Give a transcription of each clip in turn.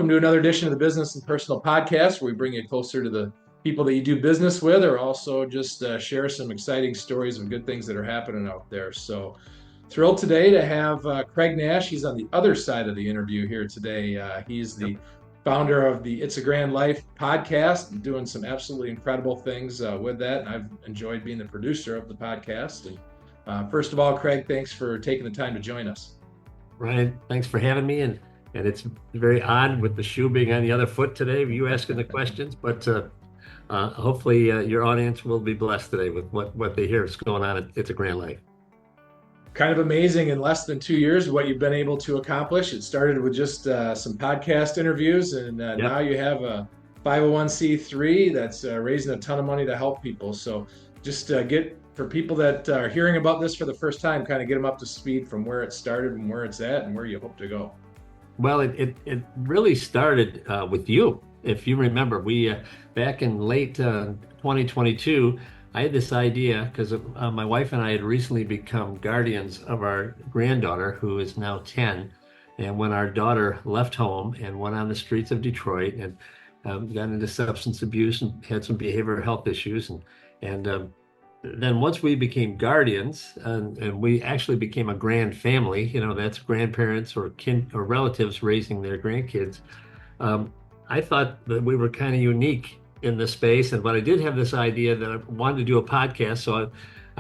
Welcome to another edition of the Business and Personal Podcast, where we bring you closer to the people that you do business with, or also just share some exciting stories of good things that are happening out there. So, thrilled today to have Craig Nash. He's on the other side of the interview here today. He's the founder of the It's a Grand Life podcast, and doing some absolutely incredible things with that. And I've enjoyed being the producer of the podcast. And first of all, Craig, thanks for taking the time to join us. Ryan, thanks for having me. And it's very odd with the shoe being on the other foot today, you asking the questions, but hopefully your audience will be blessed today with what they hear is going on. It's a Grand Life. Kind of amazing in less than 2 years what you've been able to accomplish. It started with just some podcast interviews, and now you have a 501c3 that's raising a ton of money to help people. So just get for people that are hearing about this for the first time, kind of get them up to speed from where it started and where it's at and where you hope to go. Well, it really started with you. If you remember, we back in late 2022, I had this idea because my wife and I had recently become guardians of our granddaughter, who is now 10. And when our daughter left home and went on the streets of Detroit and got into substance abuse and had some behavioral health issues, and then once we became guardians and we actually became a grand family, that's grandparents or kin or relatives raising their grandkids. I thought that we were kind of unique in this space, but I did have this idea that I wanted to do a podcast. So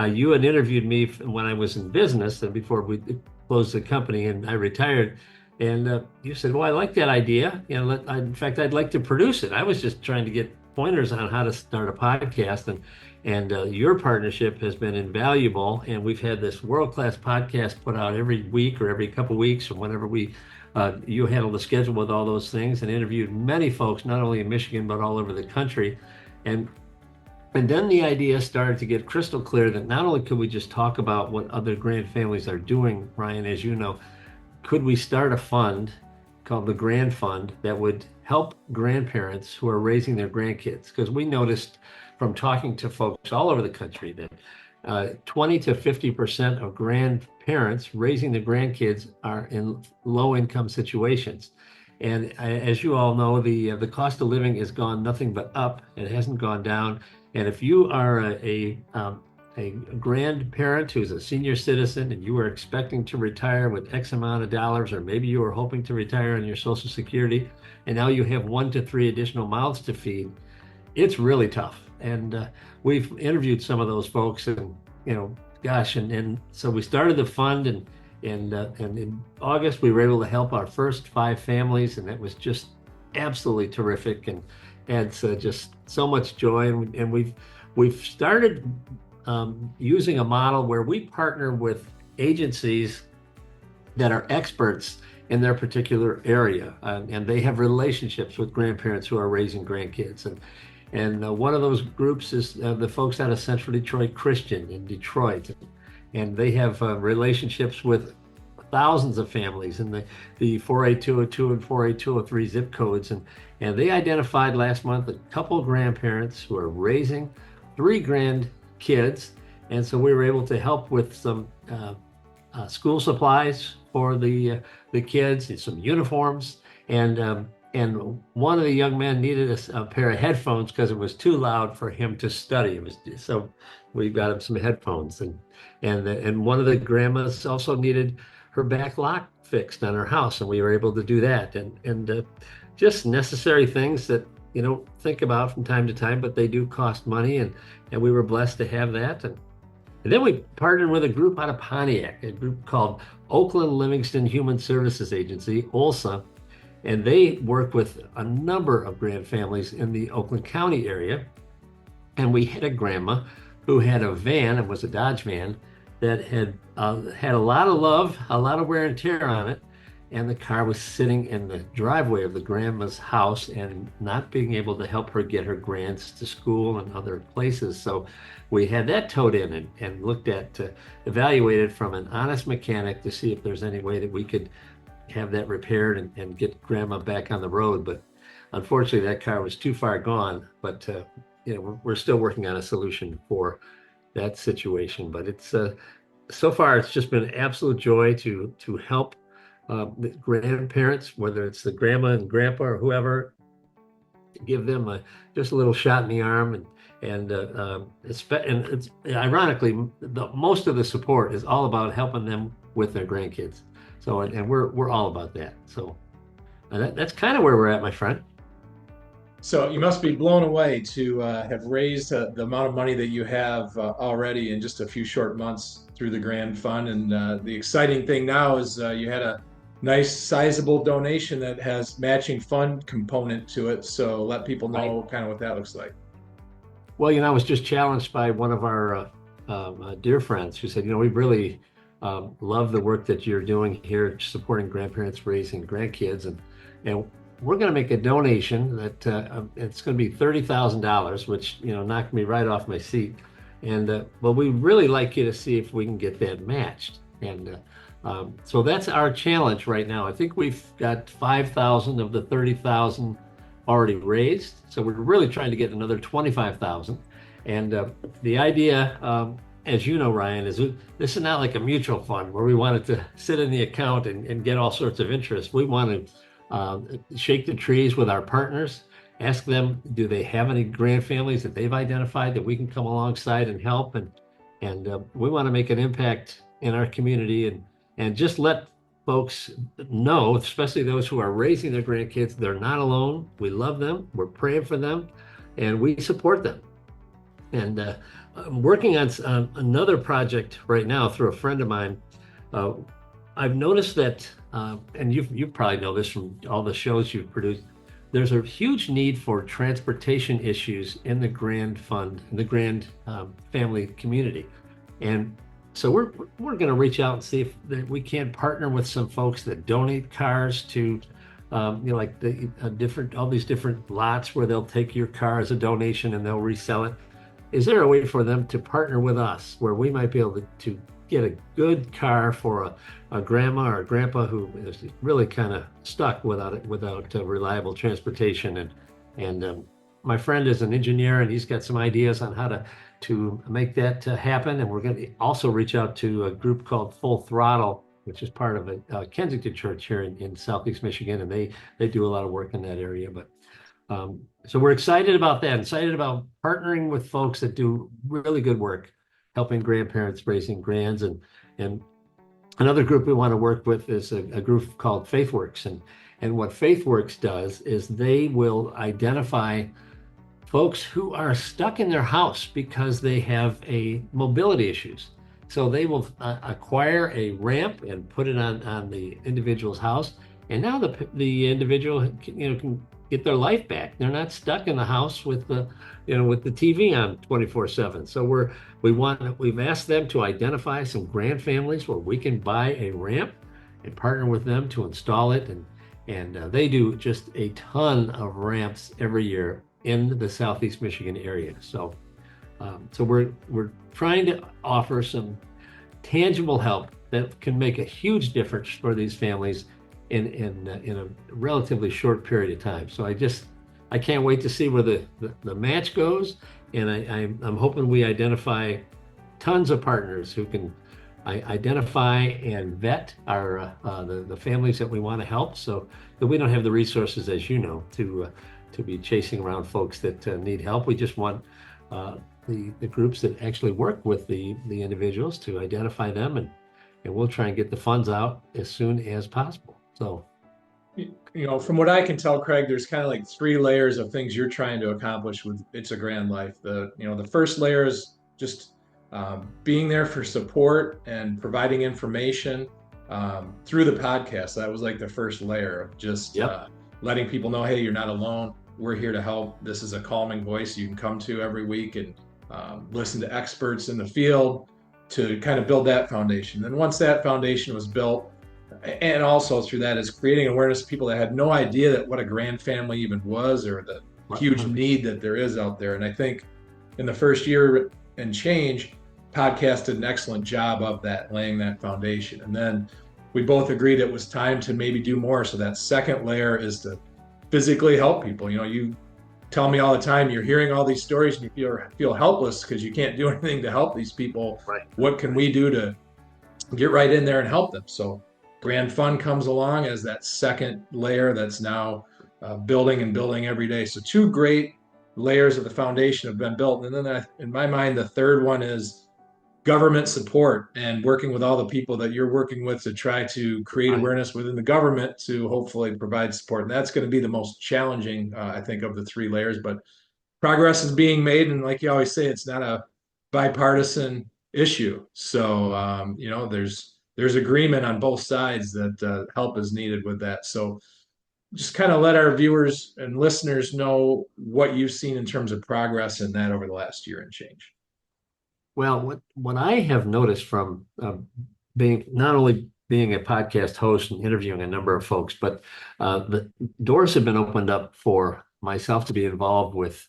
you had interviewed me when I was in business and before we closed the company and I retired. And you said, well, I like that idea. In fact, I'd like to produce it. I was just trying to get pointers on how to start a podcast, and your partnership has been invaluable. And we've had this world-class podcast put out every week or every couple of weeks or whenever you handle the schedule with all those things, and interviewed many folks, not only in Michigan, but all over the country. And then the idea started to get crystal clear that not only could we just talk about what other grand families are doing, Ryan, as you know, could we start a fund called the Grand Fund that would help grandparents who are raising their grandkids? Because we noticed from talking to folks all over the country that 20 to 50% of grandparents raising their grandkids are in low-income situations. And as you all know, the cost of living has gone nothing but up. It hasn't gone down. And if you are a grandparent who's a senior citizen and you are expecting to retire with X amount of dollars, or maybe you are hoping to retire on your Social Security, and now you have 1 to 3 additional mouths to feed, it's really tough. And we've interviewed some of those folks, and and so we started the fund, and in August we were able to help our first 5 families, and it was just absolutely terrific, and it's just so much joy. And we've started using a model where we partner with agencies that are experts in their particular area, and they have relationships with grandparents who are raising grandkids. And one of those groups is the folks out of Central Detroit Christian in Detroit. And they have relationships with thousands of families in the 48202 and 48203 zip codes. And they identified last month a couple of grandparents who are raising 3 grandkids. And so we were able to help with some school supplies for the kids, and some uniforms, and one of the young men needed a pair of headphones because it was too loud for him to study. So we got him some headphones, and one of the grandmas also needed her back lock fixed on her house, and we were able to do that, and just necessary things that you don't think about from time to time, but they do cost money, and we were blessed to have that. And then we partnered with a group out of Pontiac, a group called Oakland Livingston Human Services Agency, OLSA. And they work with a number of grand families in the Oakland County area. And we had a grandma who had a van, and was a Dodge van, that had had a lot of love, a lot of wear and tear on it. And the car was sitting in the driveway of the grandma's house and not being able to help her get her grands to school and other places. So we had that towed in and looked at, evaluated from an honest mechanic to see if there's any way that we could have that repaired and get grandma back on the road. But unfortunately, that car was too far gone. But we're still working on a solution for that situation. But it's so far it's just been an absolute joy to help the grandparents, whether it's the grandma and grandpa or whoever, give them just a little shot in the arm, and it's ironically most of the support is all about helping them with their grandkids. So and we're all about that. So that's kind of where we're at, my friend. So you must be blown away to have raised the amount of money that you have already in just a few short months through the Grand Fund. And the exciting thing now is you had a nice sizable donation that has matching fund component to it. So let people know kind of what that looks like. Well, I was just challenged by one of our dear friends who said, we really love the work that you're doing here, supporting grandparents raising grandkids, and we're going to make a donation that it's going to be $30,000, which knocked me right off my seat. And but we really like you to see if we can get that matched. And so that's our challenge right now. I think we've got 5,000 of the 30,000 already raised. So we're really trying to get another 25,000. And the idea, as you know, Ryan, is this is not like a mutual fund where we want it to sit in the account and get all sorts of interest. We want to shake the trees with our partners, ask them, do they have any grand families that they've identified that we can come alongside and help? And we want to make an impact in our community and just let folks know, especially those who are raising their grandkids, they're not alone. We love them. We're praying for them, and we support them. And I'm working on another project right now through a friend of mine. I've noticed that, and you probably know this from all the shows you've produced, there's a huge need for transportation issues in the Grand Fund, in the Grand family community. And so we're going to reach out and see if we can partner with some folks that donate cars to, like the all these different lots where they'll take your car as a donation and they'll resell it. Is there a way for them to partner with us where we might be able to get a good car for a grandma or a grandpa who is really kind of stuck without reliable transportation? And my friend is an engineer, and he's got some ideas on how to make that happen. And we're going to also reach out to a group called Full Throttle, which is part of a Kensington church here in Southeast Michigan, and they do a lot of work in that area. But so we're excited about that, excited about partnering with folks that do really good work, helping grandparents raising grands. And another group we want to work with is a group called FaithWorks. And what FaithWorks does is they will identify folks who are stuck in their house because they have mobility issues. So they will acquire a ramp and put it on the individual's house. And now the individual can get their life back. They're not stuck in the house with the TV on 24/7. So we've asked them to identify some grand families where we can buy a ramp and partner with them to install it. And they do just a ton of ramps every year in the Southeast Michigan area. So we're trying to offer some tangible help that can make a huge difference for these families in a relatively short period of time. So I can't wait to see where the match goes, and I'm hoping we identify tons of partners who can identify and vet our the families that we want to help, so that we don't have the resources, as you know, to be chasing around folks that need help. We just want the groups that actually work with the individuals to identify them, and we'll try and get the funds out as soon as possible. So, from what I can tell, Craig, there's kind of like 3 layers of things you're trying to accomplish with It's a Grand Life. The first layer is just being there for support and providing information through the podcast. That was like the first layer of just letting people know, hey, you're not alone. We're here to help. This is a calming voice you can come to every week and listen to experts in the field to kind of build that foundation. Then once that foundation was built, and also through that is creating awareness of people that had no idea that what a grand family even was, or the huge need that there is out there. And I think in the first year and change, podcast did an excellent job of that, laying that foundation. And then we both agreed it was time to maybe do more. So that second layer is to physically help people. You tell me all the time, you're hearing all these stories and you feel helpless because you can't do anything to help these people. Right. What can we do to get right in there and help them? So Grand Fund comes along as that second layer that's now building and building every day. So two great layers of the foundation have been built. And then in my mind, the third one is government support and working with all the people that you're working with to try to create Right. awareness within the government to hopefully provide support. And that's going to be the most challenging, I think, of the three layers. But progress is being made. And like you always say, it's not a bipartisan issue. So, there's agreement on both sides that help is needed with that. So just kind of let our viewers and listeners know what you've seen in terms of progress in that over the last year and change. Well, what I have noticed from being not only being a podcast host and interviewing a number of folks, but the doors have been opened up for myself to be involved with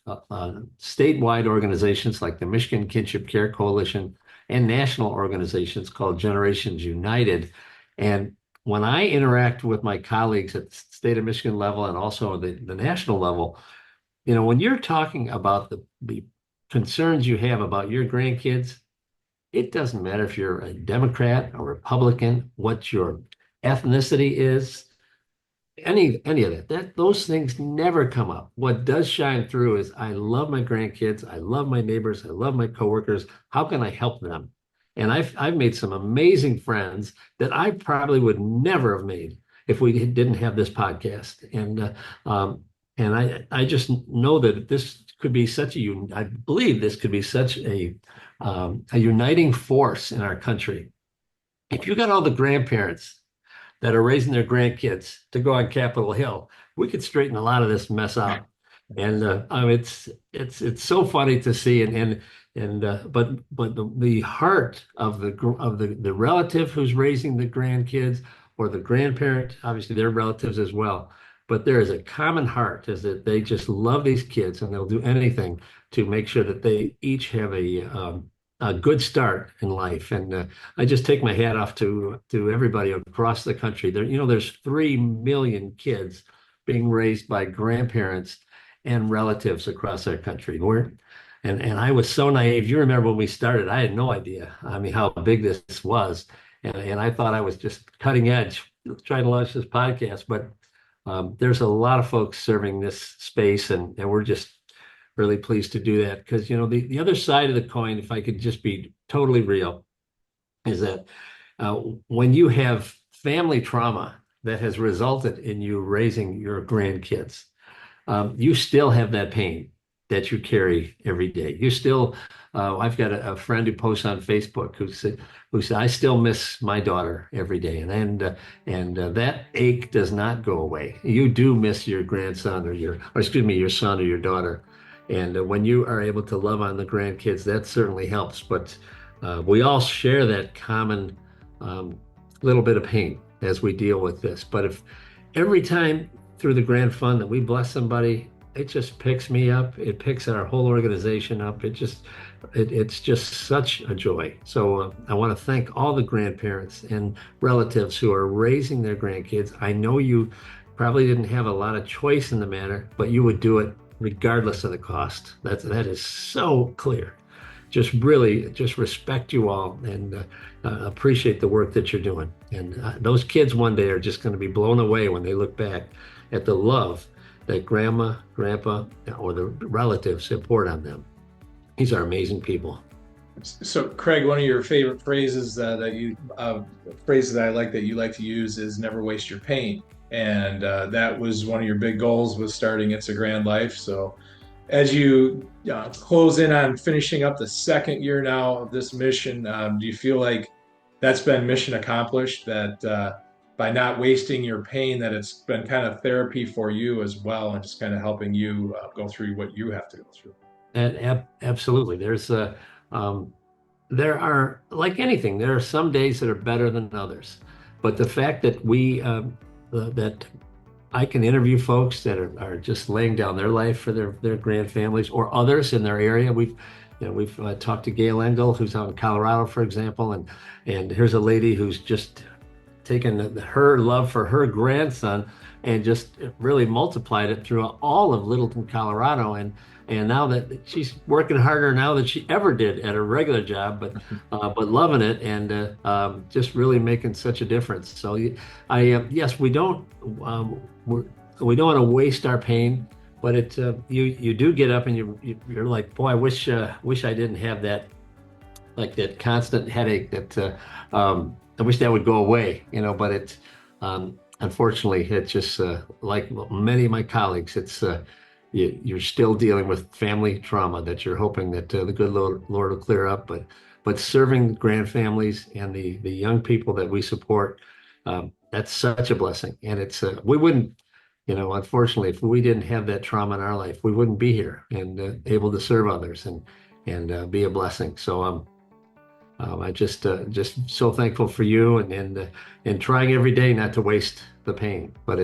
statewide organizations like the Michigan Kinship Care Coalition and national organizations called Generations United. And when I interact with my colleagues at the state of Michigan level and also the national level, when you're talking about the concerns you have about your grandkids, it doesn't matter if you're a Democrat or Republican, what your ethnicity is, any of that. Those things never come up. What does shine through is I love my grandkids, I love my neighbors, I love my coworkers. How can I help them? And I've made some amazing friends that I probably would never have made if we didn't have this podcast. And I just know that this could be I believe this could be such a uniting force in our country. If you got all the grandparents that are raising their grandkids to go on Capitol Hill, we could straighten a lot of this mess out. And it's so funny to see, but the heart of the relative who's raising the grandkids or the grandparent, obviously they're relatives as well. But there is a common heart, is that they just love these kids and they'll do anything to make sure that they each have a good start in life. And I just take my hat off to everybody across the country. There's 3 million kids being raised by grandparents and relatives across our country. And I was so naive. You remember when we started, I had no idea, how big this was. And I thought I was just cutting edge trying to launch this podcast. But there's a lot of folks serving this space, and we're just really pleased to do that because, the other side of the coin, if I could just be totally real, is that when you have family trauma that has resulted in you raising your grandkids, you still have that pain that you carry every day. You still, I've got a friend who posts on Facebook who said, I still miss my daughter every day, and that ache does not go away. You do miss your grandson or your son or your daughter, and when you are able to love on the grandkids, that certainly helps. But we all share that common little bit of pain as we deal with this. But if every time through the Grand Fund that we bless somebody, it just picks me up. It picks our whole organization up. It's just such a joy. So I want to thank all the grandparents and relatives who are raising their grandkids. I know you probably didn't have a lot of choice in the matter, but you would do it regardless of the cost. That is so clear. Just respect you all and appreciate the work that you're doing. And those kids one day are just going to be blown away when they look back at the love that grandma, grandpa, or the relatives have poured on them. These are amazing people. So, Craig, one of your favorite phrases phrases that I like that you like to use is "never waste your pain," and that was one of your big goals with starting It's a Grand Life. So, as you close in on finishing up the second year now of this mission, do you feel like that's been mission accomplished? That by not wasting your pain, that it's been kind of therapy for you as well, and just kind of helping you go through what you have to go through. And absolutely, there are, like anything, there are some days that are better than others. But the fact that that I can interview folks that are just laying down their life for their grand families or others in their area. We've talked to Gail Engel, who's out in Colorado, for example, and here's a lady who's just taken her love for her grandson and just really multiplied it through all of Littleton, Colorado. And And now that she's working harder now than she ever did at her regular job, but loving it and just really making such a difference. So yes, we're, we don't want to waste our pain, but you do get up and you're like, boy, I wish I didn't have that, like that constant headache that I wish that would go away, but unfortunately, it's just like many of my colleagues, you're still dealing with family trauma that you're hoping that the good Lord will clear up. But serving grand families and the young people that we support, that's such a blessing. And we wouldn't, unfortunately, if we didn't have that trauma in our life, we wouldn't be here and able to serve others and be a blessing. So I just so thankful for you and trying every day not to waste the pain. But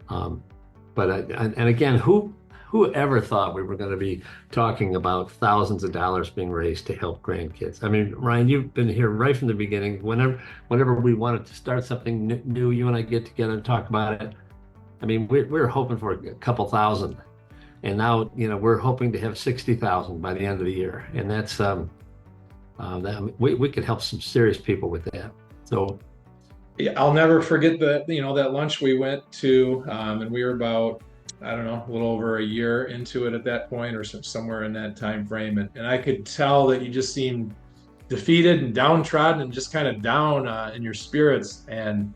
and again, who ever thought we were going to be talking about thousands of dollars being raised to help grandkids? I mean, Ryan, you've been here right from the beginning. Whenever we wanted to start something new, you and I get together and talk about it. I mean, we're hoping for a couple thousand, and now we're hoping to have 60,000 by the end of the year, and that's we could help some serious people with that. So Yeah, I'll never forget that lunch we went to, and we were about, I don't know, a little over a year into it at that point, or somewhere in that time frame, and I could tell that you just seemed defeated and downtrodden and just kind of down in your spirits, and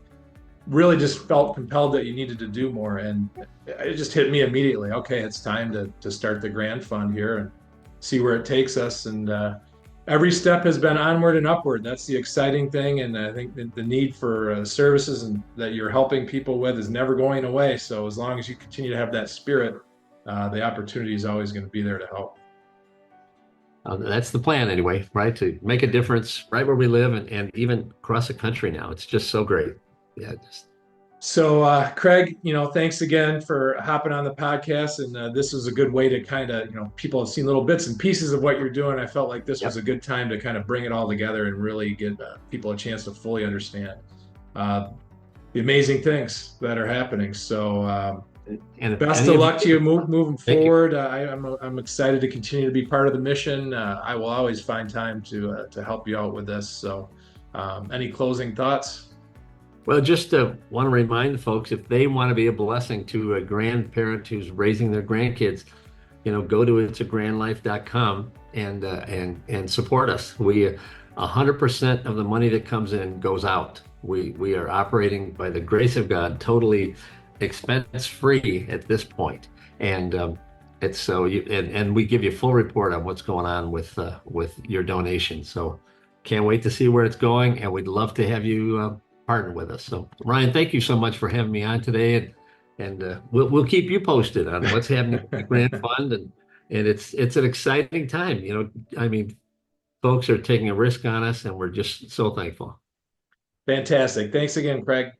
really just felt compelled that you needed to do more. And it just hit me immediately. Okay, it's time to start the grant fund here and see where it takes us. And every step has been onward and upward. That's the exciting thing. And I think that the need for services and that you're helping people with is never going away. So as long as you continue to have that spirit, the opportunity is always going to be there to help. that's the plan anyway, right? To make a difference right where we live and even across the country now. It's just so great. Yeah, So, Craig, thanks again for hopping on the podcast. And this was a good way to kind of, people have seen little bits and pieces of what you're doing. I felt like this was a good time to kind of bring it all together and really give people a chance to fully understand the amazing things that are happening. So, and best of luck to you moving forward. I'm excited to continue to be part of the mission. I will always find time to help you out with this. So, any closing thoughts? Well, just want to remind folks, if they want to be a blessing to a grandparent who's raising their grandkids, go to itsagrandlife.com and support us. 100% of the money that comes in goes out. We are operating by the grace of God, totally expense free at this point, and it's so and we give you a full report on what's going on with your donation. So can't wait to see where it's going, and we'd love to have you partner with us. So Ryan, thank you so much for having me on today, and we'll keep you posted on what's happening with the grant fund, and it's an exciting time. I mean, folks are taking a risk on us, and we're just so thankful. Fantastic. Thanks again, Craig.